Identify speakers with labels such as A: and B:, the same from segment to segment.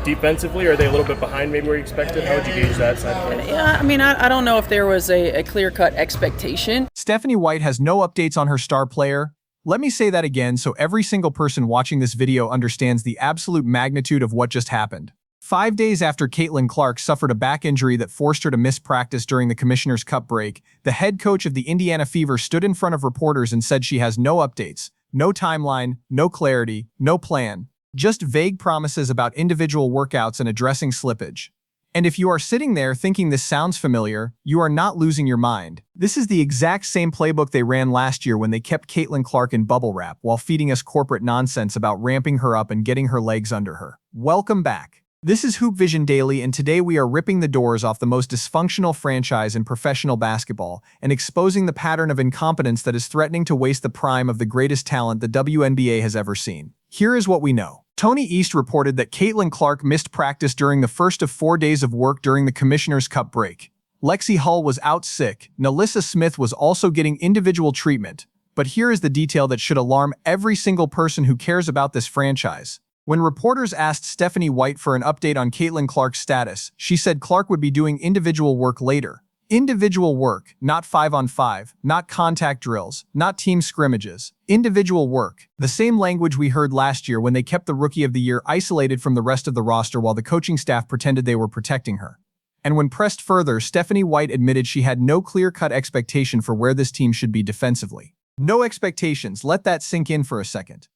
A: defensively? Are they a little bit behind maybe where you expected? How would you gauge that side of things?
B: Yeah, I mean, I don't know if there was a clear-cut expectation.
C: Stephanie White has no updates on her star player. Let me say that again so every single person watching this video understands the absolute magnitude of what just happened. 5 days after Caitlin Clark suffered a back injury that forced her to miss practice during the Commissioner's Cup break, the head coach of the Indiana Fever stood in front of reporters and said she has no updates, no timeline, no clarity, no plan, just vague promises about individual workouts and addressing slippage. And if you are sitting there thinking this sounds familiar, you are not losing your mind. This is the exact same playbook they ran last year when they kept Caitlin Clark in bubble wrap while feeding us corporate nonsense about ramping her up and getting her legs under her. Welcome back. This is Hoop Vision Daily, and today we are ripping the doors off the most dysfunctional franchise in professional basketball and exposing the pattern of incompetence that is threatening to waste the prime of the greatest talent the WNBA has ever seen. Here is what we know. Tony East reported that Caitlin Clark missed practice during the first of 4 days of work during the Commissioner's Cup break. Lexi Hull was out sick. Nalissa Smith was also getting individual treatment. But here is the detail that should alarm every single person who cares about this franchise. When reporters asked Stephanie White for an update on Caitlin Clark's status, she said Clark would be doing individual work later. Individual work, not 5-on-5, not contact drills, not team scrimmages. Individual work. The same language we heard last year when they kept the Rookie of the Year isolated from the rest of the roster while the coaching staff pretended they were protecting her. And when pressed further, Stephanie White admitted she had no clear-cut expectation for where this team should be defensively. No expectations, let that sink in for a second.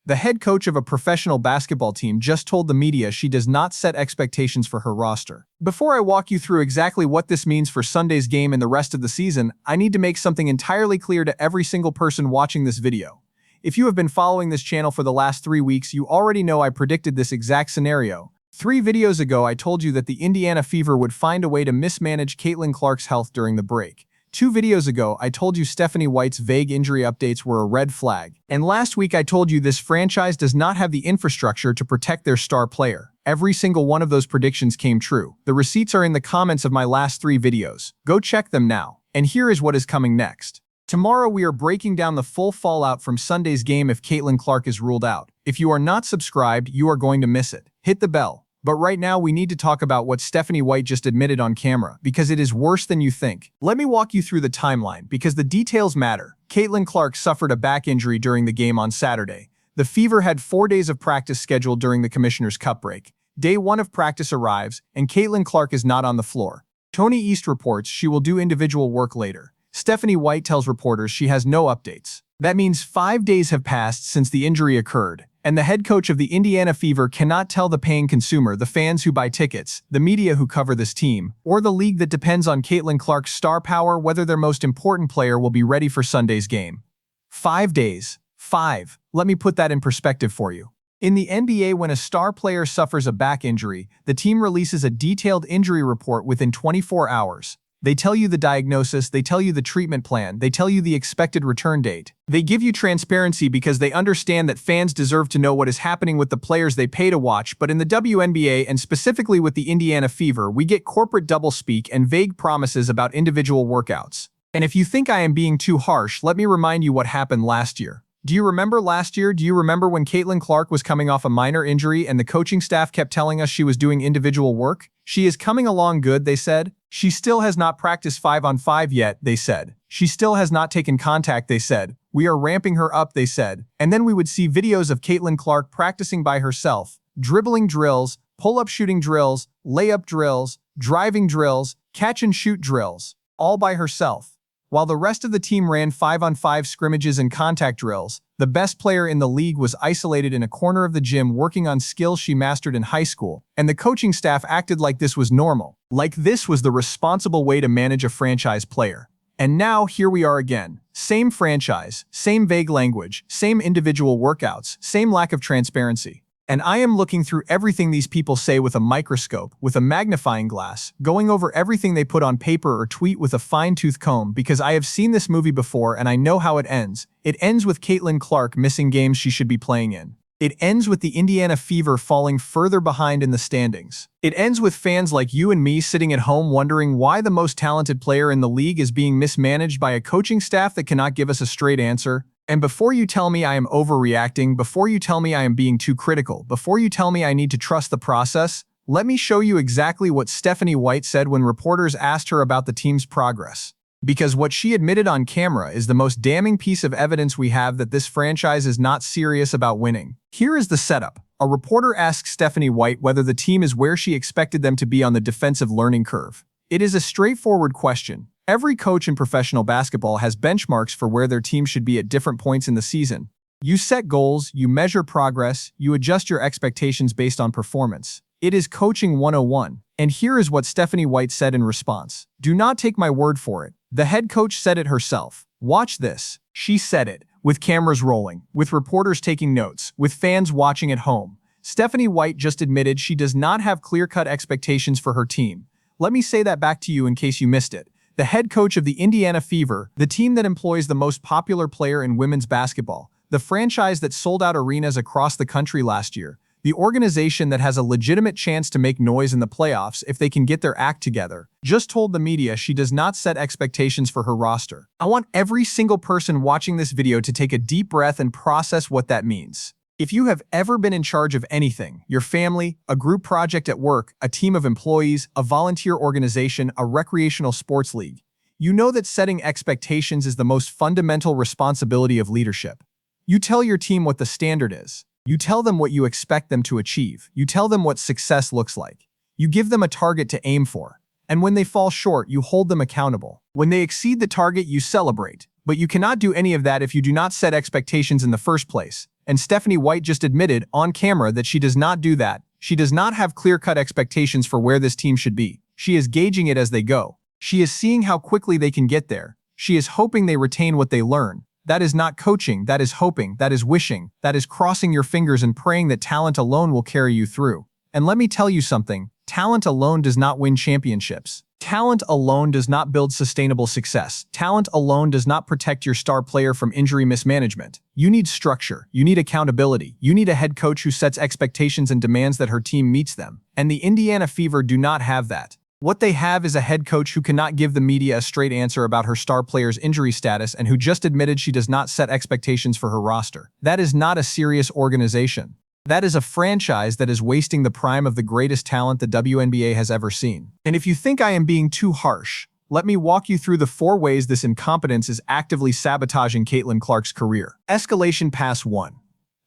C: The head coach of a professional basketball team just told the media she does not set expectations for her roster. Before I walk you through exactly what this means for Sunday's game and the rest of the season, I need to make something entirely clear to every single person watching this video. If you have been following this channel for the last 3 weeks, you already know I predicted this exact scenario. 3 videos ago, I told you that the Indiana Fever would find a way to mismanage Caitlin Clark's health during the break. 2 videos ago, I told you Stephanie White's vague injury updates were a red flag. And last week, I told you this franchise does not have the infrastructure to protect their star player. Every single one of those predictions came true. The receipts are in the comments of my last 3 videos. Go check them now. And here is what is coming next. Tomorrow, we are breaking down the full fallout from Sunday's game if Caitlin Clark is ruled out. If you are not subscribed, you are going to miss it. Hit the bell. But right now, we need to talk about what Stephanie White just admitted on camera, because it is worse than you think. Let me walk you through the timeline, because the details matter. Caitlin Clark suffered a back injury during the game on Saturday. The Fever had 4 days of practice scheduled during the Commissioner's Cup break. Day 1 of practice arrives, and Caitlin Clark is not on the floor. Tony East reports she will do individual work later. Stephanie White tells reporters she has no updates. That means 5 days have passed since the injury occurred. And the head coach of the Indiana Fever cannot tell the paying consumer, the fans who buy tickets, the media who cover this team, or the league that depends on Caitlin Clark's star power whether their most important player will be ready for Sunday's game. 5 days. 5. Let me put that in perspective for you. In the NBA, when a star player suffers a back injury, the team releases a detailed injury report within 24 hours. They tell you the diagnosis, they tell you the treatment plan, they tell you the expected return date. They give you transparency because they understand that fans deserve to know what is happening with the players they pay to watch, but in the WNBA and specifically with the Indiana Fever, we get corporate doublespeak and vague promises about individual workouts. And if you think I am being too harsh, let me remind you what happened last year. Do you remember last year? Do you remember when Caitlin Clark was coming off a minor injury and the coaching staff kept telling us she was doing individual work? She is coming along good, they said. She still has not practiced 5-on-5 yet, they said. She still has not taken contact, they said. We are ramping her up, they said. And then we would see videos of Caitlin Clark practicing by herself, dribbling drills, pull-up shooting drills, layup drills, driving drills, catch-and-shoot drills, all by herself. While the rest of the team ran 5-on-5 scrimmages and contact drills, the best player in the league was isolated in a corner of the gym working on skills she mastered in high school, and the coaching staff acted like this was normal, like this was the responsible way to manage a franchise player. And now, here we are again. Same franchise, same vague language, same individual workouts, same lack of transparency. And I am looking through everything these people say with a microscope, with a magnifying glass, going over everything they put on paper or tweet with a fine-tooth comb because I have seen this movie before and I know how it ends. It ends with Caitlin Clark missing games she should be playing in. It ends with the Indiana Fever falling further behind in the standings. It ends with fans like you and me sitting at home wondering why the most talented player in the league is being mismanaged by a coaching staff that cannot give us a straight answer. And before you tell me I am overreacting, before you tell me I am being too critical, before you tell me I need to trust the process, let me show you exactly what Stephanie White said when reporters asked her about the team's progress. Because what she admitted on camera is the most damning piece of evidence we have that this franchise is not serious about winning. Here is the setup. A reporter asks Stephanie White whether the team is where she expected them to be on the defensive learning curve. It is a straightforward question. Every coach in professional basketball has benchmarks for where their team should be at different points in the season. You set goals, you measure progress, you adjust your expectations based on performance. It is coaching 101. And here is what Stephanie White said in response. Do not take my word for it. The head coach said it herself. Watch this. She said it, with cameras rolling, with reporters taking notes, with fans watching at home. Stephanie White just admitted she does not have clear-cut expectations for her team. Let me say that back to you in case you missed it. The head coach of the Indiana Fever, the team that employs the most popular player in women's basketball, the franchise that sold out arenas across the country last year, the organization that has a legitimate chance to make noise in the playoffs if they can get their act together, just told the media she does not set expectations for her roster. I want every single person watching this video to take a deep breath and process what that means. If you have ever been in charge of anything, your family, a group project at work, a team of employees, a volunteer organization, a recreational sports league, you know that setting expectations is the most fundamental responsibility of leadership. You tell your team what the standard is. You tell them what you expect them to achieve. You tell them what success looks like. You give them a target to aim for. And when they fall short, you hold them accountable. When they exceed the target, you celebrate. But you cannot do any of that if you do not set expectations in the first place. And Stephanie White just admitted on camera that she does not do that. She does not have clear-cut expectations for where this team should be. She is gauging it as they go. She is seeing how quickly they can get there. She is hoping they retain what they learn. That is not coaching, that is hoping, that is wishing, that is crossing your fingers and praying that talent alone will carry you through. And let me tell you something, talent alone does not win championships. Talent alone does not build sustainable success. Talent alone does not protect your star player from injury mismanagement. You need structure, you need accountability, you need a head coach who sets expectations and demands that her team meets them. And the Indiana Fever do not have that. What they have is a head coach who cannot give the media a straight answer about her star player's injury status and who just admitted she does not set expectations for her roster. That is not a serious organization. That is a franchise that is wasting the prime of the greatest talent the WNBA has ever seen. And if you think I am being too harsh, let me walk you through the 4 ways this incompetence is actively sabotaging Caitlin Clark's career. Escalation Pass 1.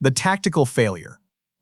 C: The tactical failure.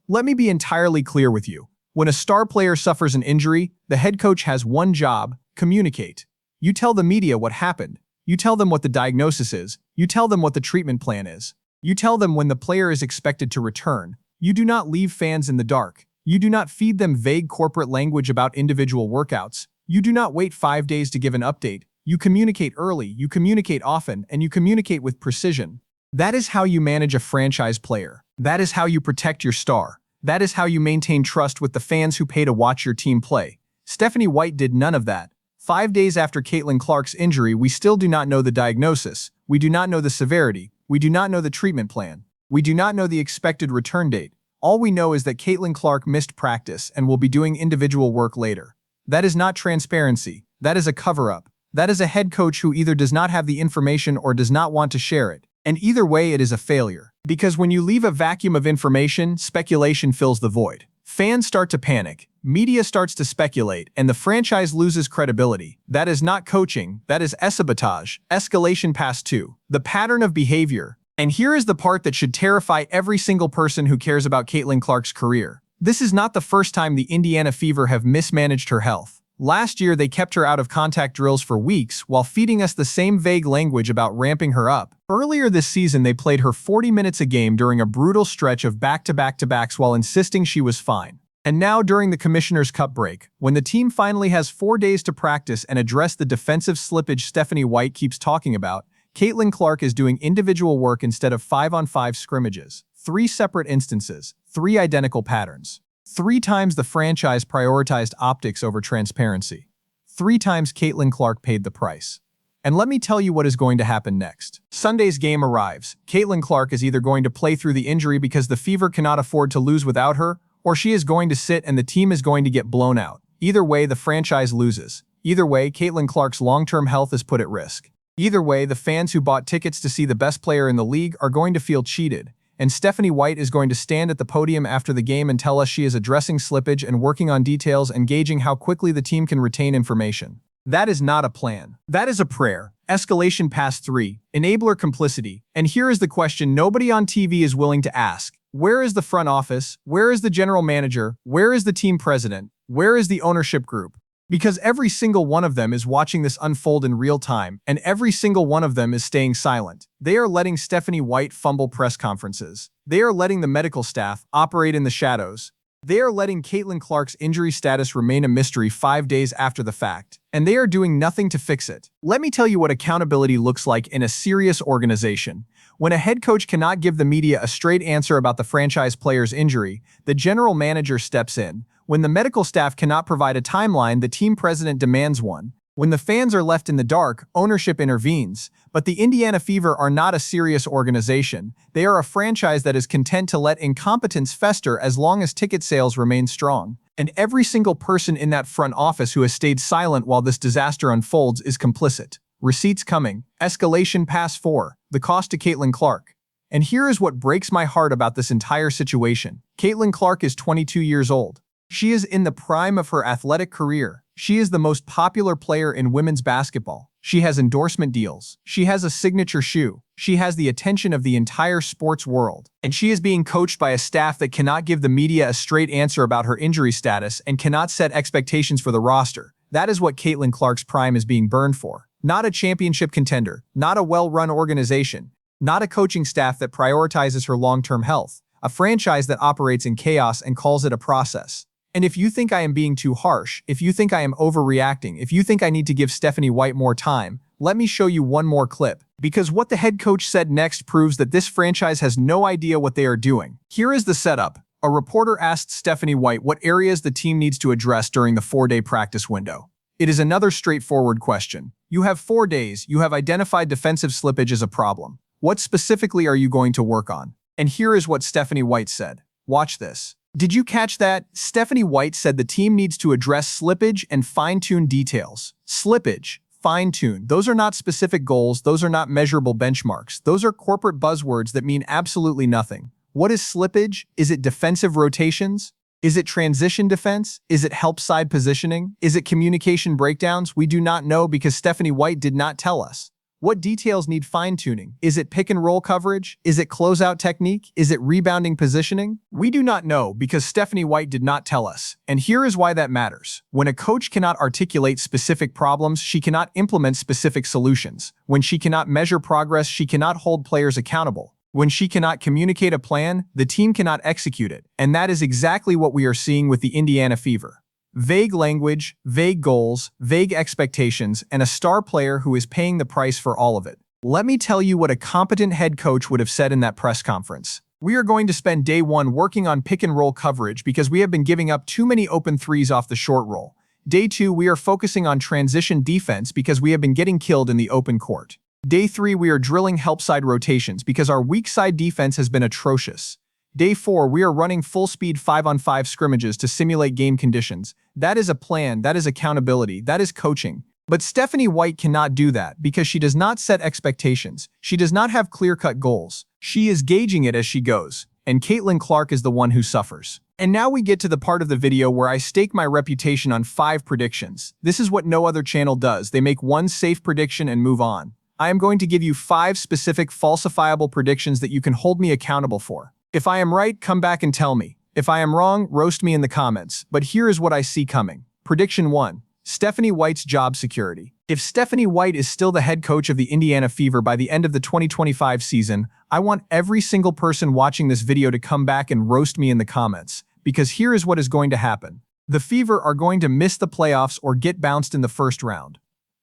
C: Let me be entirely clear with you. When a star player suffers an injury, the head coach has one job: communicate. You tell the media what happened. You tell them what the diagnosis is. You tell them what the treatment plan is. You tell them when the player is expected to return. You do not leave fans in the dark. You do not feed them vague corporate language about individual workouts. You do not wait 5 days to give an update. You communicate early, you communicate often, and you communicate with precision. That is how you manage a franchise player. That is how you protect your star. That is how you maintain trust with the fans who pay to watch your team play. Stephanie White did none of that. 5 days after Caitlin Clark's injury, we still do not know the diagnosis. We do not know the severity. We do not know the treatment plan. We do not know the expected return date. All we know is that Caitlin Clark missed practice and will be doing individual work later. That is not transparency. That is a cover-up. That is a head coach who either does not have the information or does not want to share it. And either way, it is a failure. Because when you leave a vacuum of information, speculation fills the void. Fans start to panic, media starts to speculate, and the franchise loses credibility. That is not coaching, that is sabotage. Escalation Pass 2. The pattern of behavior. And here is the part that should terrify every single person who cares about Caitlin Clark's career. This is not the first time the Indiana Fever have mismanaged her health. Last year, they kept her out of contact drills for weeks while feeding us the same vague language about ramping her up. Earlier this season, they played her 40 minutes a game during a brutal stretch of back-to-back-to-backs while insisting she was fine. And now, during the Commissioner's Cup break, when the team finally has 4 days to practice and address the defensive slippage Stephanie White keeps talking about, Caitlin Clark is doing individual work instead of 5-on-5 scrimmages. 3 separate instances, 3 identical patterns. 3 times the franchise prioritized optics over transparency. 3 times Caitlin Clark paid the price. And let me tell you what is going to happen next. Sunday's game arrives. Caitlin Clark is either going to play through the injury because the Fever cannot afford to lose without her, or she is going to sit and the team is going to get blown out. Either way, the franchise loses. Either way, Caitlin Clark's long-term health is put at risk. Either way, the fans who bought tickets to see the best player in the league are going to feel cheated, and Stephanie White is going to stand at the podium after the game and tell us she is addressing slippage and working on details and gauging how quickly the team can retain information. That is not a plan. That is a prayer. Escalation past 3. Enabler complicity. And here is the question nobody on TV is willing to ask. Where is the front office? Where is the general manager? Where is the team president? Where is the ownership group? Because every single one of them is watching this unfold in real time, and every single one of them is staying silent. They are letting Stephanie White fumble press conferences. They are letting the medical staff operate in the shadows. They are letting Caitlin Clark's injury status remain a mystery 5 days after the fact, and they are doing nothing to fix it. Let me tell you what accountability looks like in a serious organization. When a head coach cannot give the media a straight answer about the franchise player's injury, the general manager steps in. When the medical staff cannot provide a timeline, the team president demands one. When the fans are left in the dark, ownership intervenes. But the Indiana Fever are not a serious organization. They are a franchise that is content to let incompetence fester as long as ticket sales remain strong. And every single person in that front office who has stayed silent while this disaster unfolds is complicit. Receipts coming. Escalation past 4. The cost to Caitlin Clark. And here is what breaks my heart about this entire situation. Caitlin Clark is 22 years old. She is in the prime of her athletic career. She is the most popular player in women's basketball. She has endorsement deals. She has a signature shoe. She has the attention of the entire sports world. And she is being coached by a staff that cannot give the media a straight answer about her injury status and cannot set expectations for the roster. That is what Caitlin Clark's prime is being burned for. Not a championship contender, not a well-run organization, not a coaching staff that prioritizes her long-term health, a franchise that operates in chaos and calls it a process. And if you think I am being too harsh, if you think I am overreacting, if you think I need to give Stephanie White more time, let me show you one more clip. Because what the head coach said next proves that this franchise has no idea what they are doing. Here is the setup. A reporter asked Stephanie White what areas the team needs to address during the 4-day practice window. It is another straightforward question. You have 4 days, you have identified defensive slippage as a problem. What specifically are you going to work on? And here is what Stephanie White said. Watch this. Did you catch that? Stephanie White said the team needs to address slippage and fine-tune details. Slippage, fine-tune, those are not specific goals, those are not measurable benchmarks, those are corporate buzzwords that mean absolutely nothing. What is slippage? Is it defensive rotations? Is it transition defense? Is it help side positioning? Is it communication breakdowns? We do not know because Stephanie White did not tell us. What details need fine-tuning? Is it pick-and-roll coverage? Is it closeout technique? Is it rebounding positioning? We do not know because Stephanie White did not tell us. And here is why that matters. When a coach cannot articulate specific problems, she cannot implement specific solutions. When she cannot measure progress, she cannot hold players accountable. When she cannot communicate a plan, the team cannot execute it. And that is exactly what we are seeing with the Indiana Fever. Vague language, vague goals, vague expectations, and a star player who is paying the price for all of it. Let me tell you what a competent head coach would have said in that press conference. We are going to spend day 1 working on pick-and-roll coverage because we have been giving up too many open threes off the short roll. Day 2, we are focusing on transition defense because we have been getting killed in the open court. Day 3, we are drilling help-side rotations because our weak-side defense has been atrocious. Day 4, we are running full-speed 5-on-5 scrimmages to simulate game conditions. That is a plan, that is accountability, that is coaching. But Stephanie White cannot do that because she does not set expectations. She does not have clear-cut goals. She is gauging it as she goes. And Caitlin Clark is the one who suffers. And now we get to the part of the video where I stake my reputation on 5 predictions. This is what no other channel does. They make one safe prediction and move on. I am going to give you 5 specific falsifiable predictions that you can hold me accountable for. If I am right, come back and tell me. If I am wrong, roast me in the comments. But here is what I see coming. Prediction 1. Stephanie White's job security. If Stephanie White is still the head coach of the Indiana Fever by the end of the 2025 season, I want every single person watching this video to come back and roast me in the comments. Because here is what is going to happen. The Fever are going to miss the playoffs or get bounced in the first round.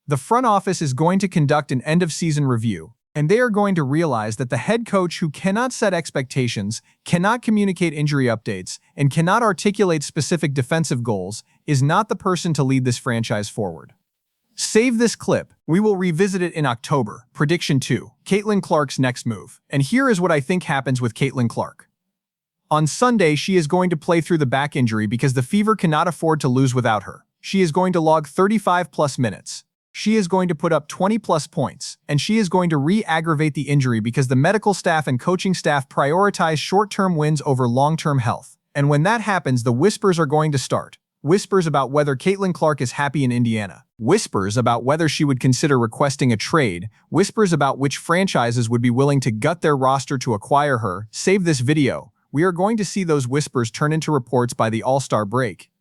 C: The front office is going to conduct an end-of-season review. And they are going to realize that the head coach who cannot set expectations, cannot communicate injury updates, and cannot articulate specific defensive goals is not the person to lead this franchise forward. Save this clip. We will revisit it in October. Prediction 2. Caitlin Clark's next move. And here is what I think happens with Caitlin Clark. On Sunday, she is going to play through the back injury because the Fever cannot afford to lose without her. She is going to log 35+ minutes. She is going to put up 20-plus points, and she is going to re-aggravate the injury because the medical staff and coaching staff prioritize short-term wins over long-term health. And when that happens, the whispers are going to start. Whispers about whether Caitlin Clark is happy in Indiana. Whispers about whether she would consider requesting a trade. Whispers about which franchises would be willing to gut their roster to acquire her. Save this video. We are going to see those whispers turn into reports by the All-Star break.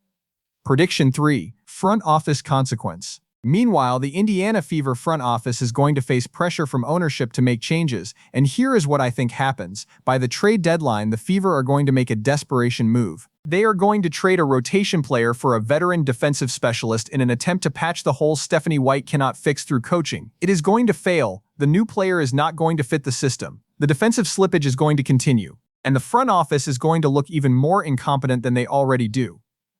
C: Prediction 3. Front office consequence. Meanwhile, the Indiana Fever front office is going to face pressure from ownership to make changes, and here is what I think happens. By the trade deadline, the Fever are going to make a desperation move. They are going to trade a rotation player for a veteran defensive specialist in an attempt to patch the holes Stephanie White cannot fix through coaching. It is going to fail. The new player is not going to fit the system. The defensive slippage is going to continue, and the front office is going to look even more incompetent than they already do.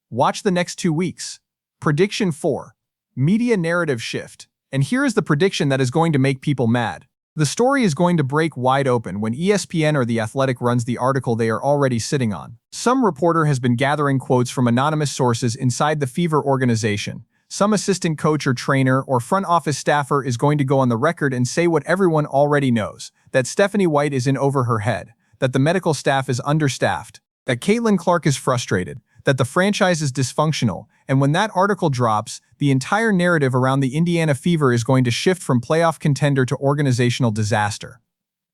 C: Watch the next 2 weeks. Prediction 4. Media narrative shift. And here is the prediction that is going to make people mad. The story is going to break wide open when ESPN or The Athletic runs the article they are already sitting on. Some reporter has been gathering quotes from anonymous sources inside the Fever organization. Some assistant coach or trainer or front office staffer is going to go on the record and say what everyone already knows, that Stephanie White is in over her head, that the medical staff is understaffed, that Caitlin Clark is frustrated, that the franchise is dysfunctional, and when that article drops, the entire narrative around the Indiana Fever is going to shift from playoff contender to organizational disaster.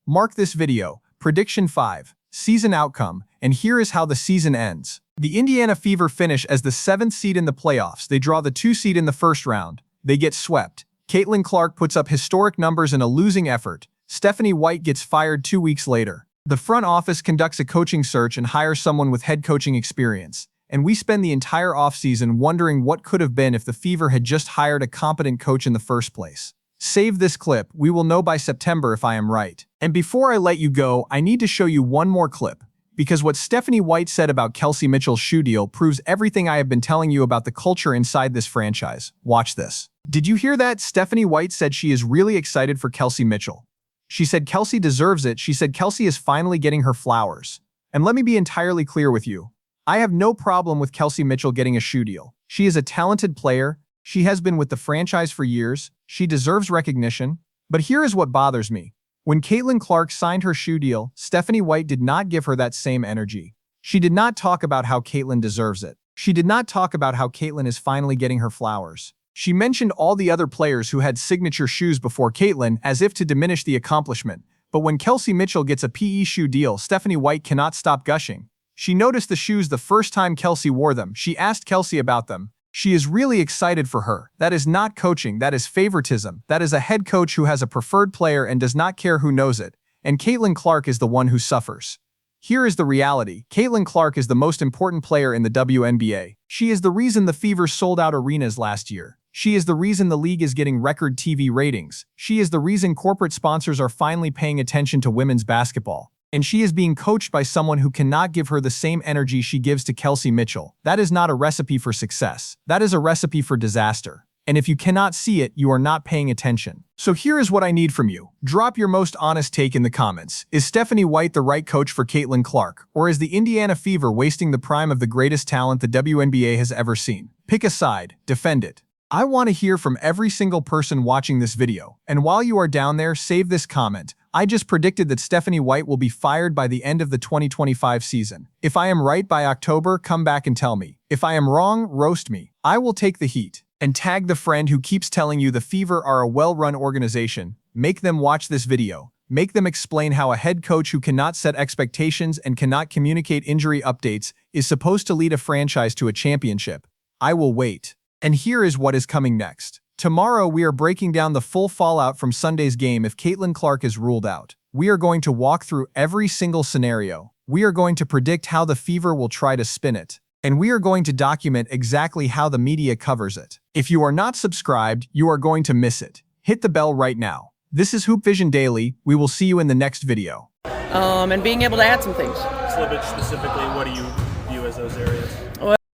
C: Mark this video. Prediction 5. Season outcome, and here is how the season ends. The Indiana Fever finish as the 7th seed in the playoffs. They draw the 2 seed in the first round. They get swept. Caitlin Clark puts up historic numbers in a losing effort. Stephanie White gets fired 2 weeks later. The front office conducts a coaching search and hires someone with head coaching experience. And we spend the entire offseason wondering what could have been if the Fever had just hired a competent coach in the first place. Save this clip. We will know by September if I am right. And before I let you go, I need to show you one more clip, because what Stephanie White said about Kelsey Mitchell's shoe deal proves everything I have been telling you about the culture inside this franchise. Watch this. Did you hear that? Stephanie White said she is really excited for Kelsey Mitchell. She said Kelsey deserves it. She said Kelsey is finally getting her flowers. And let me be entirely clear with you. I have no problem with Kelsey Mitchell getting a shoe deal. She is a talented player. She has been with the franchise for years. She deserves recognition. But here is what bothers me. When Caitlin Clark signed her shoe deal, Stephanie White did not give her that same energy. She did not talk about how Caitlin deserves it. She did not talk about how Caitlin is finally getting her flowers. She mentioned all the other players who had signature shoes before Caitlin as if to diminish the accomplishment. But when Kelsey Mitchell gets a PE shoe deal, Stephanie White cannot stop gushing. She noticed the shoes the first time Kelsey wore them. She asked Kelsey about them. She is really excited for her. That is not coaching. That is favoritism. That is a head coach who has a preferred player and does not care who knows it. And Caitlin Clark is the one who suffers. Here is the reality. Caitlin Clark is the most important player in the WNBA. She is the reason the Fever sold out arenas last year. She is the reason the league is getting record TV ratings. She is the reason corporate sponsors are finally paying attention to women's basketball. And she is being coached by someone who cannot give her the same energy she gives to Kelsey Mitchell. That is not a recipe for success. That is a recipe for disaster. And if you cannot see it, you are not paying attention. So here is what I need from you. Drop your most honest take in the comments. Is Stephanie White the right coach for Caitlin Clark? Or is the Indiana Fever wasting the prime of the greatest talent the WNBA has ever seen? Pick a side. Defend it. I want to hear from every single person watching this video. And while you are down there, save this comment. I just predicted that Stephanie White will be fired by the end of the 2025 season. If I am right by October, come back and tell me. If I am wrong, roast me. I will take the heat. And tag the friend who keeps telling you the Fever are a well-run organization. Make them watch this video. Make them explain how a head coach who cannot set expectations and cannot communicate injury updates is supposed to lead a franchise to a championship. I will wait. And here is what is coming next. Tomorrow, we are breaking down the full fallout from Sunday's game if Caitlin Clark is ruled out. We are going to walk through every single scenario. We are going to predict how the Fever will try to spin it. And we are going to document exactly how the media covers it. If you are not subscribed, you are going to miss it. Hit the bell right now. This is Hoop Vision Daily. We will see you in the next video.
B: And being able to add some things.
A: Slippage specifically, what do you view as those areas?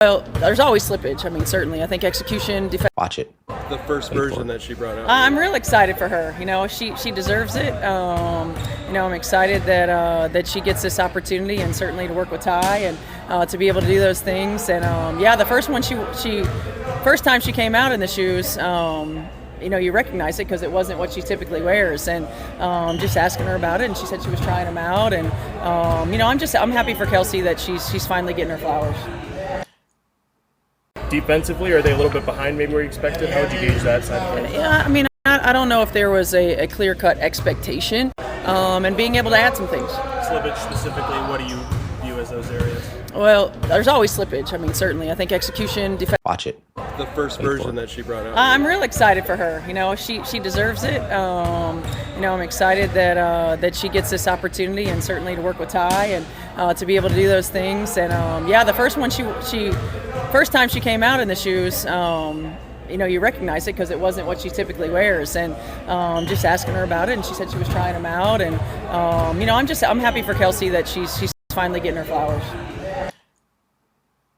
B: Well, there's always slippage. I mean, certainly. I think execution, defense.
D: Watch it.
A: The first version that she brought out.
B: I'm real excited for her. You know, she deserves it. I'm excited that she gets this opportunity, and certainly to work with Ty and to be able to do those things. And the first one first time she came out in the shoes, you recognize it because it wasn't what she typically wears, and just asking her about it, and she said she was trying them out, and I'm happy for Kelsey that she's finally getting her flowers.
A: Defensively, are they a little bit behind maybe where you expected? How would you gauge that side of things?
B: Yeah, I mean, I don't know if there was a clear-cut expectation, and being able to add some things.
A: Slippage specifically, what do you view as those areas?
B: Well, there's always slippage. I mean, certainly. I think execution, defense.
D: Watch it.
A: The first version that she brought out.
B: I'm real excited for her. She deserves it. I'm excited that she gets this opportunity, and certainly to work with Ty and to be able to do those things. And the first one first time she came out in the shoes. You recognize it because it wasn't what she typically wears, and just asking her about it, and she said she was trying them out, and I'm happy for Kelsey that she's finally getting her flowers.